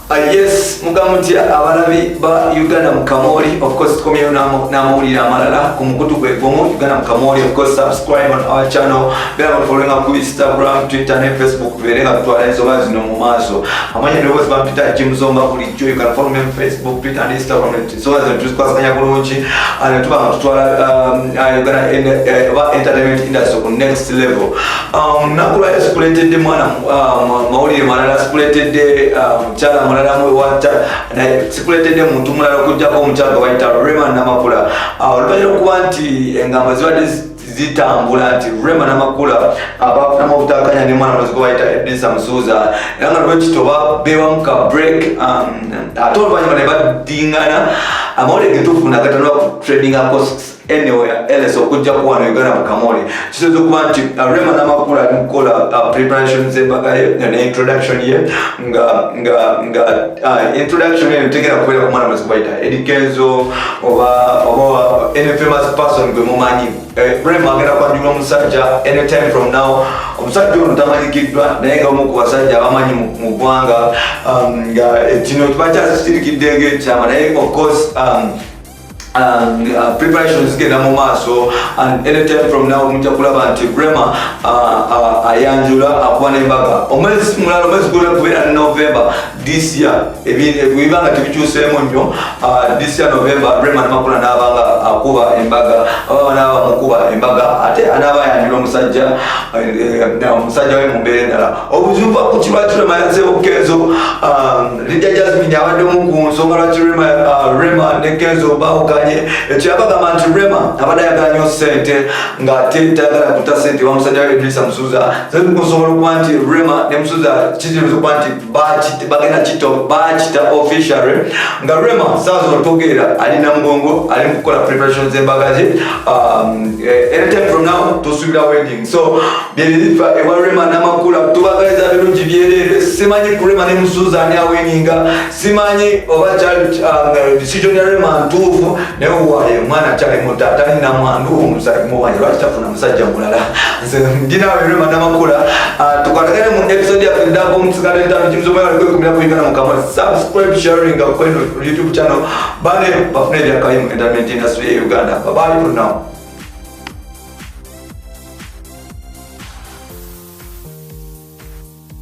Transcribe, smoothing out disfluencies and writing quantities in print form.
Yes, mugamuti abalabi ba Uganda Mukamori, of course komyo namawulire amalala ku mukutu gwe gomo Uganda Mukamori. Of course subscribe on our channel, beera following up ku Instagram, Twitter ne Facebook, beera kutwala ensonga zino mu maaso. Amanya ndowooza bampita Jimzomba bulijjo. You can follow me on Facebook, Twitter and Instagram. Ensonga zino tuzikwasaganya bulungi tuba nga tutwala Uganda entertainment industry ku next level. Nakula esikuletedde mwana mawulire malala, sikuletedde mukyala mulala wata na sikuletedde muntu mulala okujjako omukyala bayita Rema Namakula. Oluvannyuma okuba nti engamba zibadde zitambula nti Rema Namakula abafuna obutakanya ne mwana muziko bayita Edisa Musuuza era nga lwekito babeewa mu ka break ate oluvannyuma ne badingana amawulire getufuna gatanula ku trading costs anywhere else okujja kuwano Uganda Mukamori. Kisobola okuba nti Rema Namakula ali mukola preparation z'embaga ye ne introduction ye nga introduction ye tegera kubeera ku mwana muziko bayita Eddie Kenzo oba any famous person gwe mumanyi. Rema agenda kwanjula omusajja anytime from now. Omusajja ono tamanyikiddwa naye nga omu ku basajja abamanyi mu ggwanga nga kino kibakyasirikidde ng'ekyama naye of course preparations genda mu maaso and anytime from now mujja kulaba nti Rema ayanjula akuba n'embaga omwezi mulala omwezi gula kubeera November this year ebibanga tebikyuseemu nnyo this year November Rema Namakula n'abanga akuba embaga n'aba mukuba embaga ate anaaba ayanjula omusajja we mu mbeera endala obuzibu bwa ku kirwaki Rema yazeewo Kenzo Lydia Jasmine abadde omu ku nsonga lwaki Rema ne Kenzo baawukanye ekyabagamba nti Rema abadde ayagala nnyo ssente ng'ate tayagala kuta ssente wa musajja we Edisa Musuuza kusobola okuba nti Rema ne Musuuza kitegeeza okuba nti bagenda bakita officially nga Rema saa zino togeera ali Namugongo ali mu kukola preparations z'embaga ze anytime from now tosuubira wedding so byebirifa ewa Rema Namakula tubagaliza birungi byereere simanyi ku Rema ne Musuuza ani aweninga simanyi oba decision ya Rema ntuufu naye waaye omwana akyali muto atali na mwandu omusajja lwaki tafuna musajja mulala ndinawe Rema Namakula tukwatagane mu episode ya Fidako omusigala entaano Jimzomba alikwekumirira ku Uganda Mukamori. Subscribe, sharing, kwenu YouTube channel bane bafune byakayi mu entertainment industry ya Uganda. Bye bye for now.